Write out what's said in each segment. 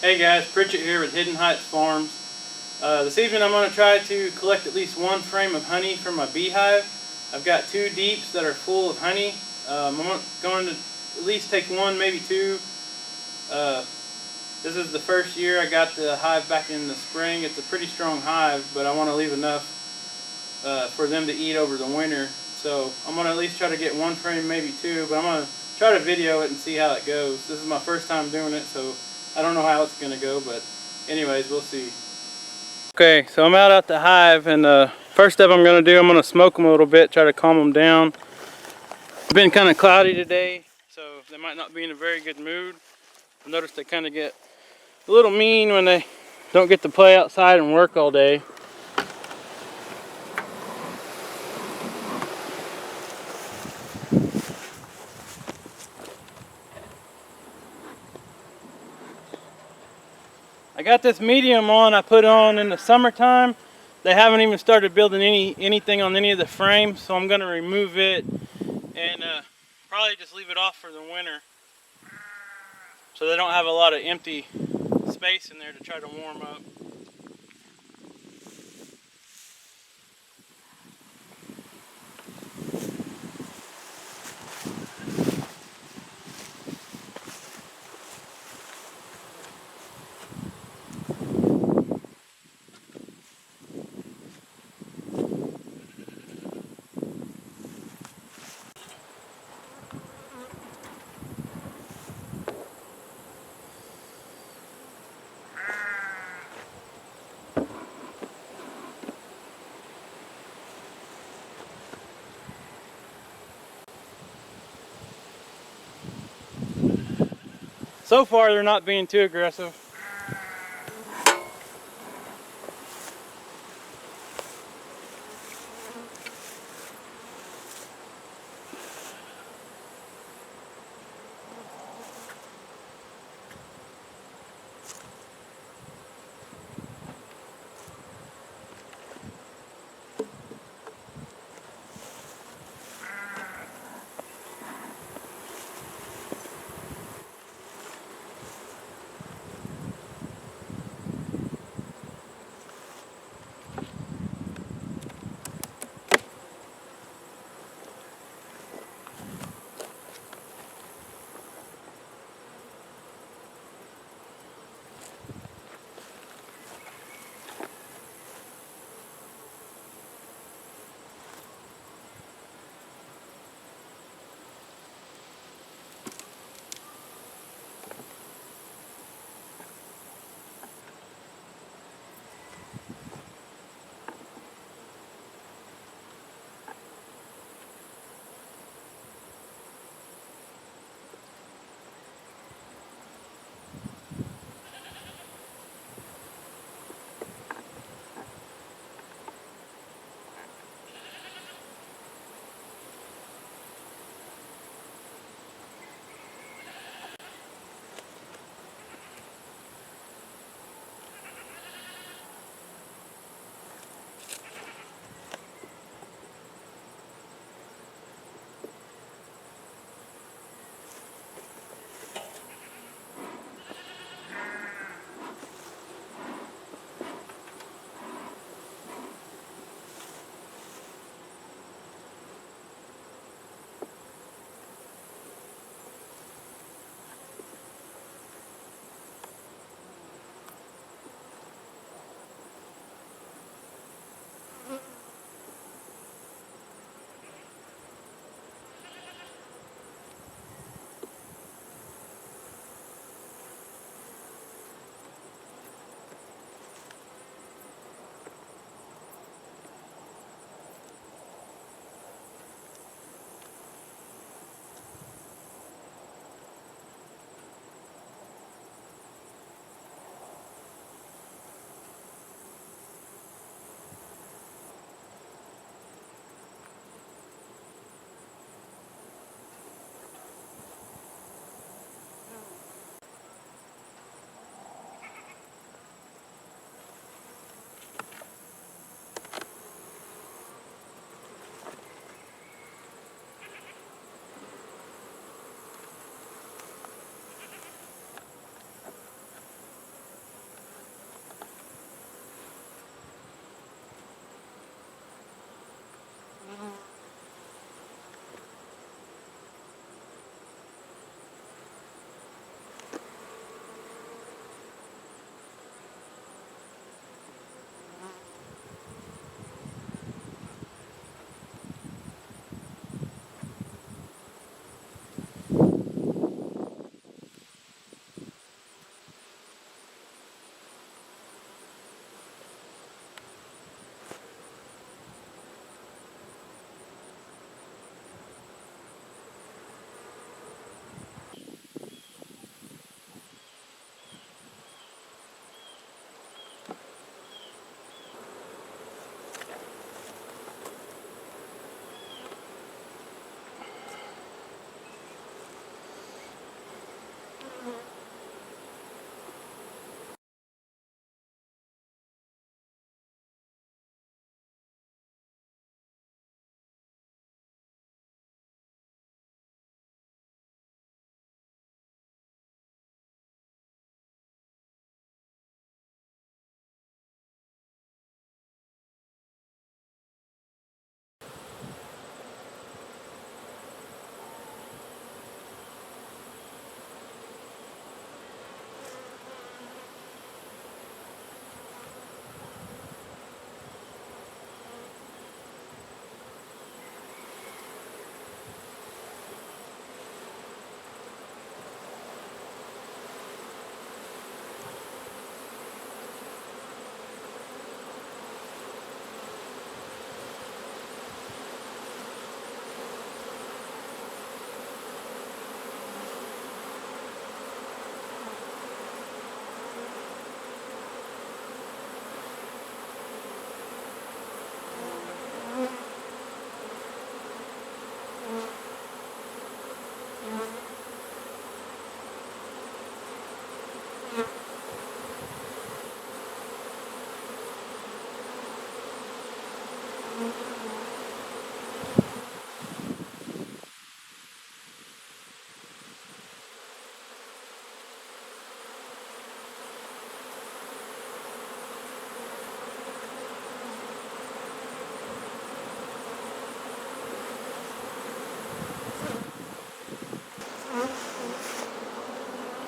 Hey guys, Pritchett here with Hidden Heights Farms. This evening I'm going to try to collect at least one frame of honey from my beehive. I've got 2 deeps that are full of honey. I'm going to at least take one, maybe 2. This is the first year I got the hive back in the spring. It's a pretty strong hive, but I want to leave enough for them to eat over the winter. So I'm going to at least try to get 1 frame, maybe 2, but I'm going to try to video it and see how it goes. This is my first time doing it, so I don't know how it's going to go, but anyways, we'll see. Okay, so I'm out at the hive, and first step I'm going to do, I'm going to smoke them a little bit, try to calm them down. It's been kind of cloudy today, so they might not be in a very good mood. I've noticed they kind of get a little mean when they don't get to play outside and work all day. I got this medium on, I put on in the summertime. They haven't even started building anything on any of the frames, so I'm going to remove it and probably just leave it off for the winter, so they don't have a lot of empty space in there to try to warm up. So far, they're not being too aggressive.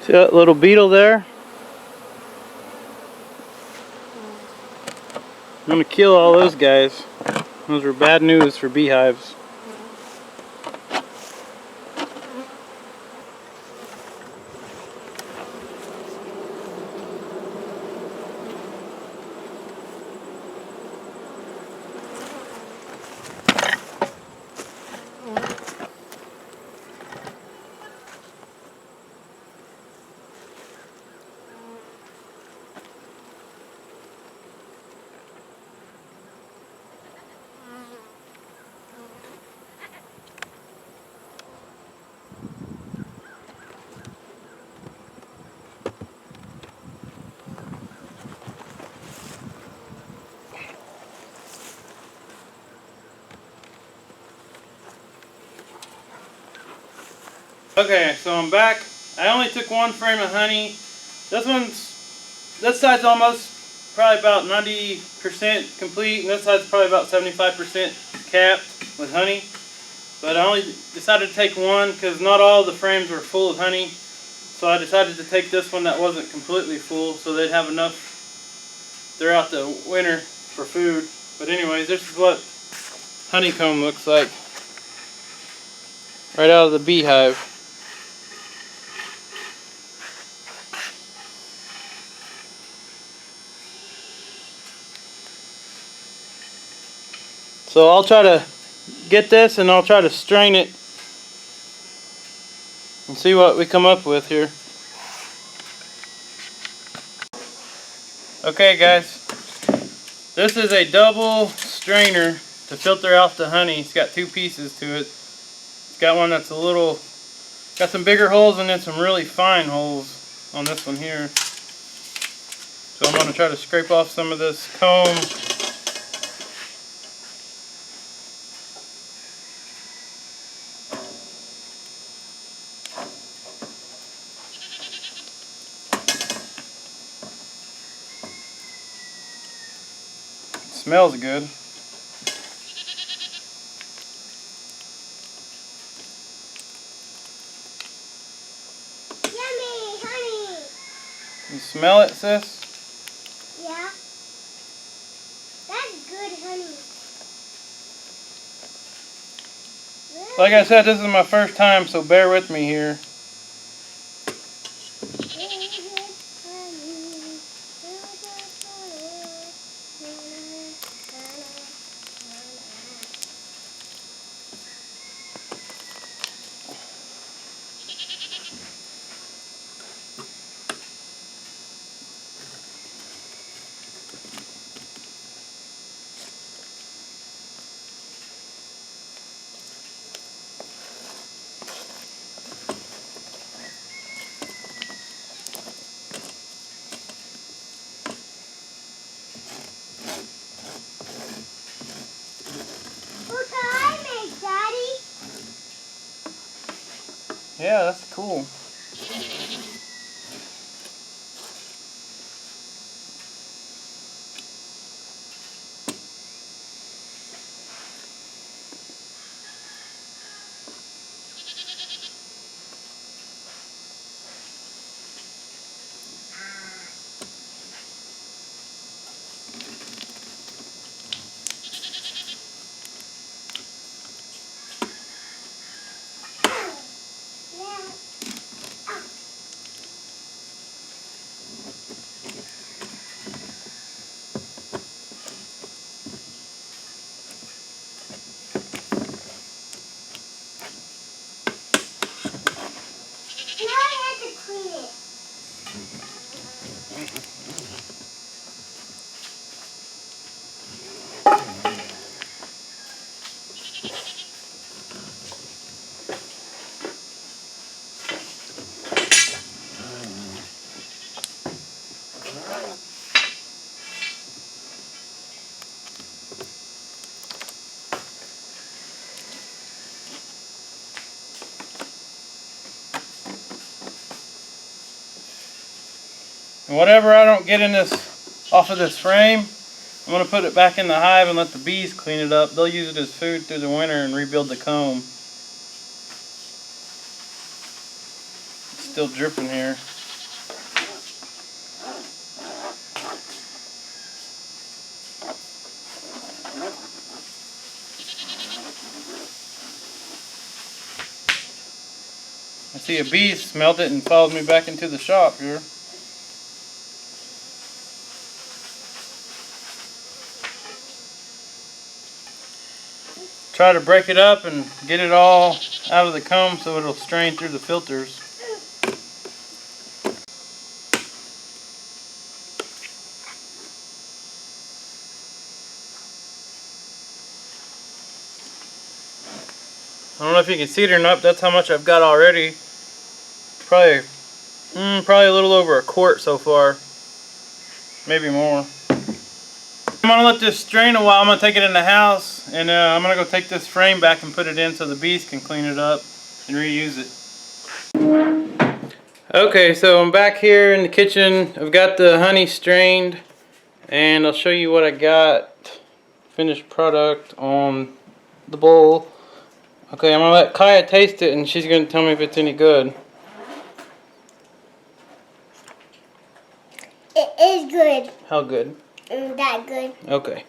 See that little beetle there? I'm gonna kill all those guys. Those are bad news for beehives. Okay, so I'm back. I only took one frame of honey. This side's almost probably about 90% complete, and this side's probably about 75% capped with honey. But I only decided to take one because not all the frames were full of honey. So I decided to take this one that wasn't completely full so they'd have enough throughout the winter for food. But anyways, this is what honeycomb looks like right out of the beehive. So I'll try to get this and I'll try to strain it and see what we come up with here. Okay guys, this is a double strainer to filter out the honey. It's got two pieces to it. It's got one that's got some bigger holes and then some really fine holes on this one here. So I'm going to try to scrape off some of this comb. Smells good. Yummy honey. You smell it, sis? Yeah. That's good honey. Really? Like I said, this is my first time, so bear with me here. Look what I made, Daddy. Yeah, that's cool. And whatever I don't get in this off of this frame, I'm going to put it back in the hive and let the bees clean it up. They'll use it as food through the winter and rebuild the comb. It's still dripping here. See, a bee smelled it and followed me back into the shop here. Try to break it up and get it all out of the comb so it'll strain through the filters. I don't know if you can see it or not, but that's how much I've got already. Probably a little over a quart so far. Maybe more. I'm going to let this strain a while. I'm going to take it in the house, and I'm going to go take this frame back and put it in so the bees can clean it up and reuse it. Okay, so I'm back here in the kitchen. I've got the honey strained, and I'll show you what I got. Finished product on the bowl. Okay, I'm going to let Kaya taste it, and she's going to tell me if it's any good. It is good. How good? That good. Okay.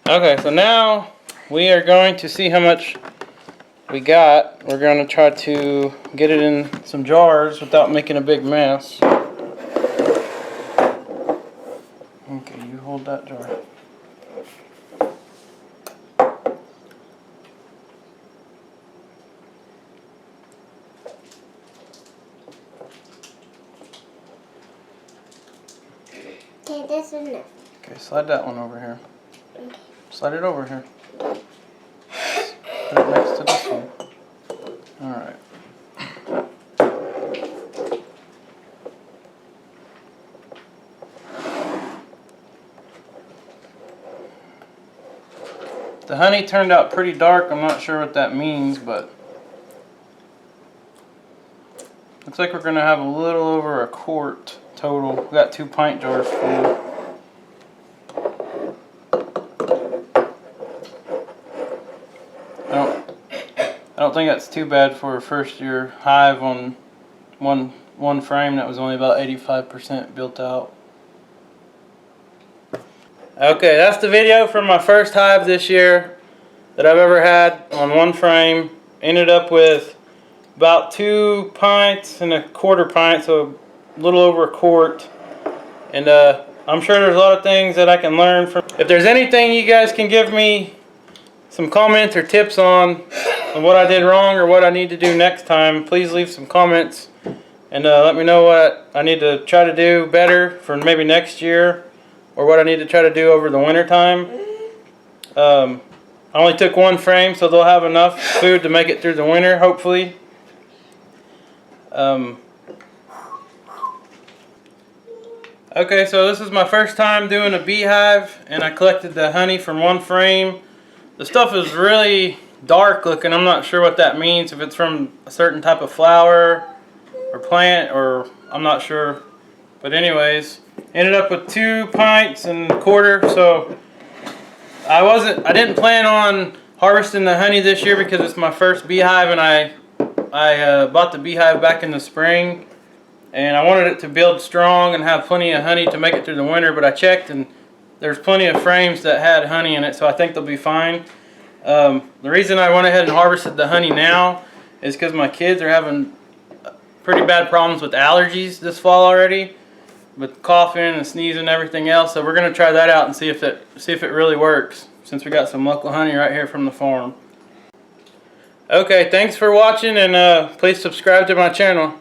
Okay, so now we are going to see how much we got. We're going to try to get it in some jars without making a big mess. Okay, you hold that jar. Okay, this one. Okay, slide that one over here. Okay. Slide it over here. Put it next to this one. Alright. The honey turned out pretty dark. I'm not sure what that means, but looks like we're going to have a little over a quart total. We got 2 pint jars full. I don't think that's too bad for a first year hive on one frame that was only about 85% built out. Okay, that's the video from my first hive this year that I've ever had on one frame. Ended up with about 2 pints and a quarter pint, so a little over a quart. And I'm sure there's a lot of things that I can learn from. If there's anything you guys can give me some comments or tips on what I did wrong or what I need to do next time, please leave some comments and let me know what I need to try to do better for maybe next year, or what I need to try to do over the winter time. I only took 1 frame, so they'll have enough food to make it through the winter, hopefully. Okay, so this is my first time doing a beehive, and I collected the honey from 1 frame. The stuff is really dark looking. I'm not sure what that means, if it's from a certain type of flower or plant, or I'm not sure. But anyways, ended up with 2 pints and a quarter. So I didn't plan on harvesting the honey this year because it's my first beehive, and I bought the beehive back in the spring, and I wanted it to build strong and have plenty of honey to make it through the winter. But I checked, and there's plenty of frames that had honey in it, so I think they'll be fine. The reason I went ahead and harvested the honey now is because my kids are having pretty bad problems with allergies this fall already, with coughing and sneezing and everything else. So we're going to try that out and see if it really works, since we got some local honey right here from the farm. Okay, thanks for watching, and please subscribe to my channel.